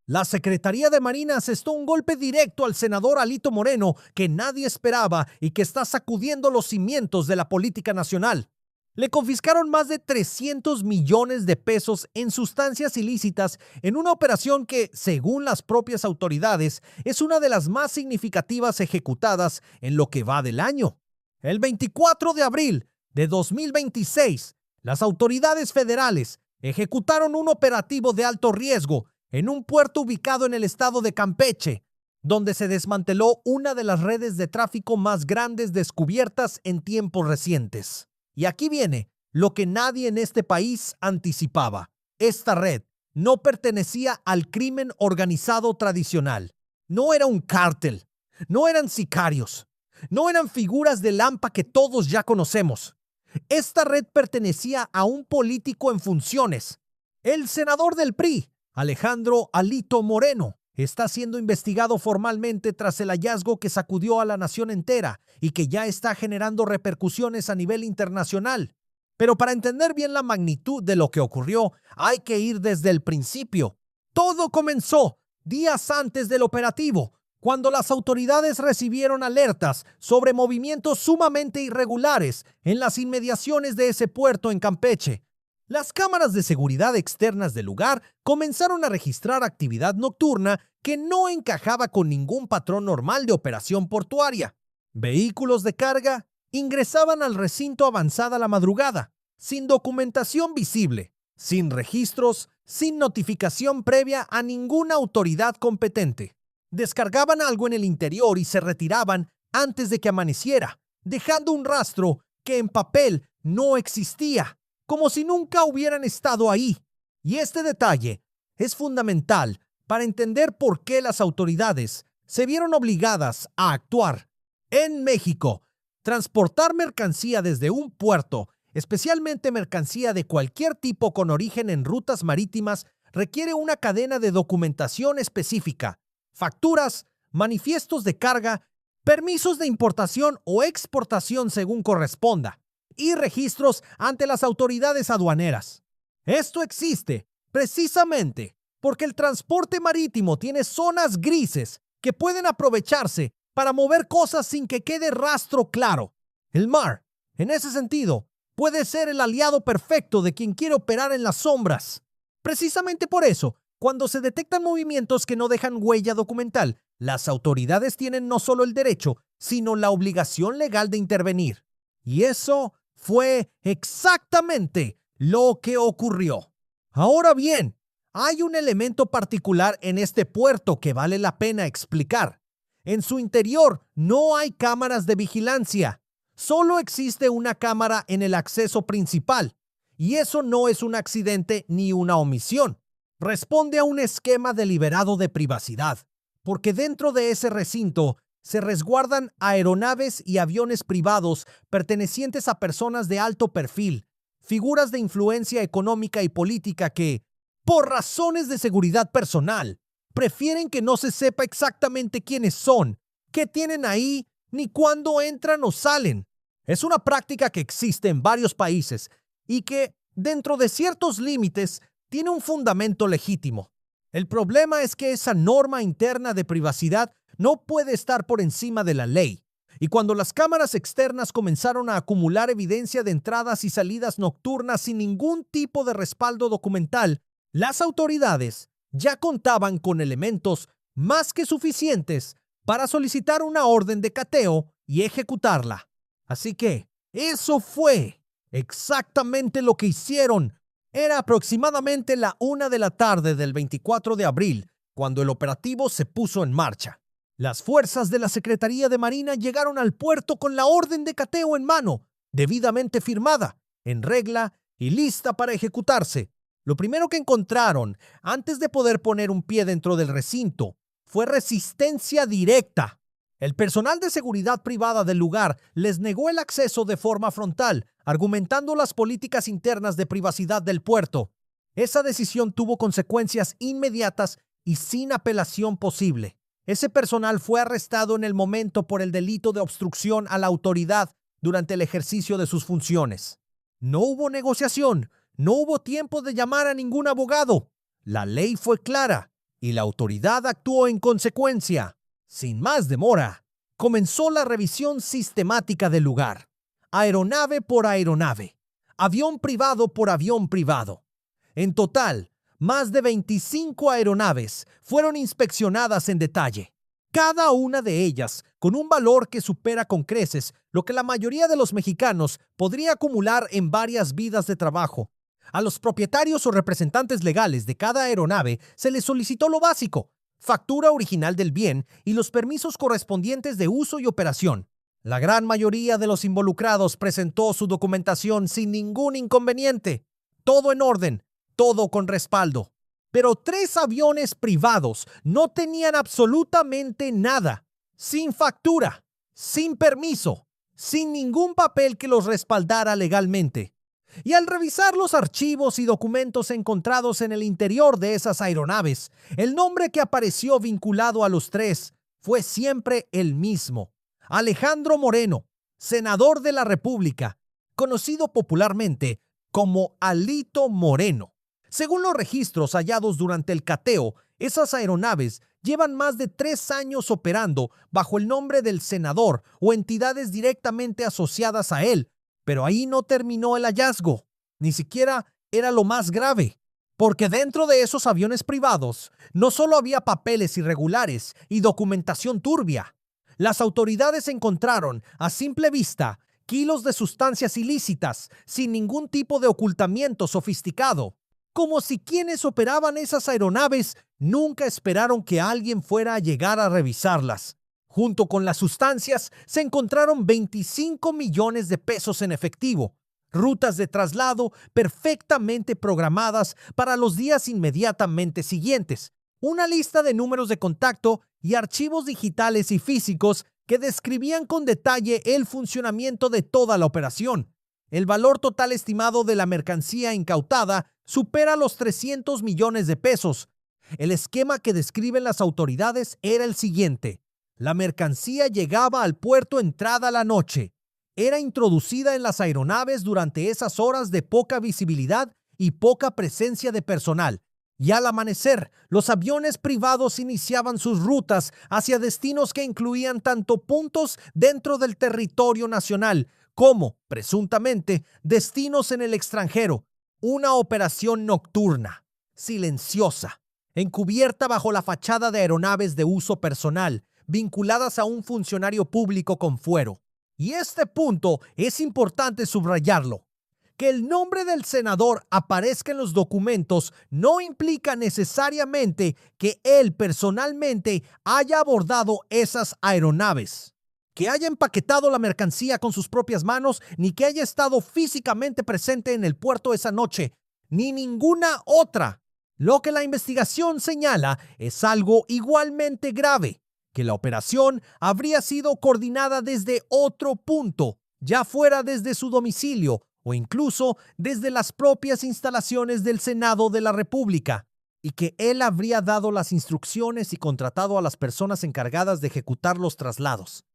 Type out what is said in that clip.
La Secretaría de Marina asestó un golpe directo al senador Alito Moreno que nadie esperaba y que está sacudiendo los cimientos de la política nacional. Le confiscaron más de 300 millones de pesos en sustancias ilícitas en una operación que, según las propias autoridades, es una de las más significativas ejecutadas en lo que va del año. El 24 de abril de 2026, las autoridades federales ejecutaron un operativo de alto riesgo en un puerto ubicado en el estado de Campeche, donde se desmanteló una de las redes de tráfico más grandes descubiertas en tiempos recientes. Y aquí viene lo que nadie en este país anticipaba. Esta red no pertenecía al crimen organizado tradicional. No era un cártel, no eran sicarios, no eran figuras de Lampa que todos ya conocemos. Esta red pertenecía a un político en funciones. El senador del PRI, Alejandro Alito Moreno, está siendo investigado formalmente tras el hallazgo que sacudió a la nación entera y que ya está generando repercusiones a nivel internacional. Pero para entender bien la magnitud de lo que ocurrió, hay que ir desde el principio. Todo comenzó días antes del operativo, cuando las autoridades recibieron alertas sobre movimientos sumamente irregulares en las inmediaciones de ese puerto en Campeche. Las cámaras de seguridad externas del lugar comenzaron a registrar actividad nocturna que no encajaba con ningún patrón normal de operación portuaria. Vehículos de carga ingresaban al recinto avanzada la madrugada, sin documentación visible, sin registros, sin notificación previa a ninguna autoridad competente. Descargaban algo en el interior y se retiraban antes de que amaneciera, dejando un rastro que en papel no existía, como si nunca hubieran estado ahí. Y este detalle es fundamental para entender por qué las autoridades se vieron obligadas a actuar. En México, transportar mercancía desde un puerto, especialmente mercancía de cualquier tipo con origen en rutas marítimas, requiere una cadena de documentación específica, facturas, manifiestos de carga, permisos de importación o exportación según corresponda, y registros ante las autoridades aduaneras. Esto existe precisamente porque el transporte marítimo tiene zonas grises que pueden aprovecharse para mover cosas sin que quede rastro claro. El mar, en ese sentido, puede ser el aliado perfecto de quien quiere operar en las sombras. Precisamente por eso, cuando se detectan movimientos que no dejan huella documental, las autoridades tienen no solo el derecho, sino la obligación legal de intervenir. Y eso fue exactamente lo que ocurrió. Ahora bien, hay un elemento particular en este puerto que vale la pena explicar. En su interior no hay cámaras de vigilancia. Solo existe una cámara en el acceso principal. Y eso no es un accidente ni una omisión. Responde a un esquema deliberado de privacidad, porque dentro de ese recinto se resguardan aeronaves y aviones privados pertenecientes a personas de alto perfil, figuras de influencia económica y política que, por razones de seguridad personal, prefieren que no se sepa exactamente quiénes son, qué tienen ahí, ni cuándo entran o salen. Es una práctica que existe en varios países y que, dentro de ciertos límites, tiene un fundamento legítimo. El problema es que esa norma interna de privacidad no puede estar por encima de la ley. Y cuando las cámaras externas comenzaron a acumular evidencia de entradas y salidas nocturnas sin ningún tipo de respaldo documental, las autoridades ya contaban con elementos más que suficientes para solicitar una orden de cateo y ejecutarla. Así que eso fue exactamente lo que hicieron. Era aproximadamente la 1 de la tarde del 24 de abril cuando el operativo se puso en marcha. Las fuerzas de la Secretaría de Marina llegaron al puerto con la orden de cateo en mano, debidamente firmada, en regla y lista para ejecutarse. Lo primero que encontraron, antes de poder poner un pie dentro del recinto, fue resistencia directa. El personal de seguridad privada del lugar les negó el acceso de forma frontal, argumentando las políticas internas de privacidad del puerto. Esa decisión tuvo consecuencias inmediatas y sin apelación posible. Ese personal fue arrestado en el momento por el delito de obstrucción a la autoridad durante el ejercicio de sus funciones. No hubo negociación, no hubo tiempo de llamar a ningún abogado. La ley fue clara y la autoridad actuó en consecuencia. Sin más demora, comenzó la revisión sistemática del lugar, aeronave por aeronave, avión privado por avión privado. En total, más de 25 aeronaves fueron inspeccionadas en detalle, cada una de ellas con un valor que supera con creces lo que la mayoría de los mexicanos podría acumular en varias vidas de trabajo. A los propietarios o representantes legales de cada aeronave se les solicitó lo básico: factura original del bien y los permisos correspondientes de uso y operación. La gran mayoría de los involucrados presentó su documentación sin ningún inconveniente. Todo en orden, todo con respaldo. Pero 3 aviones privados no tenían absolutamente nada, sin factura, sin permiso, sin ningún papel que los respaldara legalmente. Y al revisar los archivos y documentos encontrados en el interior de esas aeronaves, el nombre que apareció vinculado a los 3 fue siempre el mismo: Alejandro Moreno, senador de la República, conocido popularmente como Alito Moreno. Según los registros hallados durante el cateo, esas aeronaves llevan más de 3 años operando bajo el nombre del senador o entidades directamente asociadas a él. Pero ahí no terminó el hallazgo. Ni siquiera era lo más grave, porque dentro de esos aviones privados no solo había papeles irregulares y documentación turbia. Las autoridades encontraron, a simple vista, kilos de sustancias ilícitas sin ningún tipo de ocultamiento sofisticado, como si quienes operaban esas aeronaves nunca esperaron que alguien fuera a llegar a revisarlas. Junto con las sustancias se encontraron 25 millones de pesos en efectivo, rutas de traslado perfectamente programadas para los días inmediatamente siguientes, una lista de números de contacto y archivos digitales y físicos que describían con detalle el funcionamiento de toda la operación. El valor total estimado de la mercancía incautada supera los 300 millones de pesos. El esquema que describen las autoridades era el siguiente: la mercancía llegaba al puerto entrada la noche, era introducida en las aeronaves durante esas horas de poca visibilidad y poca presencia de personal, y al amanecer, los aviones privados iniciaban sus rutas hacia destinos que incluían tanto puntos dentro del territorio nacional como, presuntamente, destinos en el extranjero. Una operación nocturna, silenciosa, encubierta bajo la fachada de aeronaves de uso personal, vinculadas a un funcionario público con fuero. Y este punto es importante subrayarlo. Que el nombre del senador aparezca en los documentos no implica necesariamente que él personalmente haya abordado esas aeronaves, que haya empaquetado la mercancía con sus propias manos, ni que haya estado físicamente presente en el puerto esa noche, ni ninguna otra. Lo que la investigación señala es algo igualmente grave: que la operación habría sido coordinada desde otro punto, ya fuera desde su domicilio o incluso desde las propias instalaciones del Senado de la República, y que él habría dado las instrucciones y contratado a las personas encargadas de ejecutar los traslados.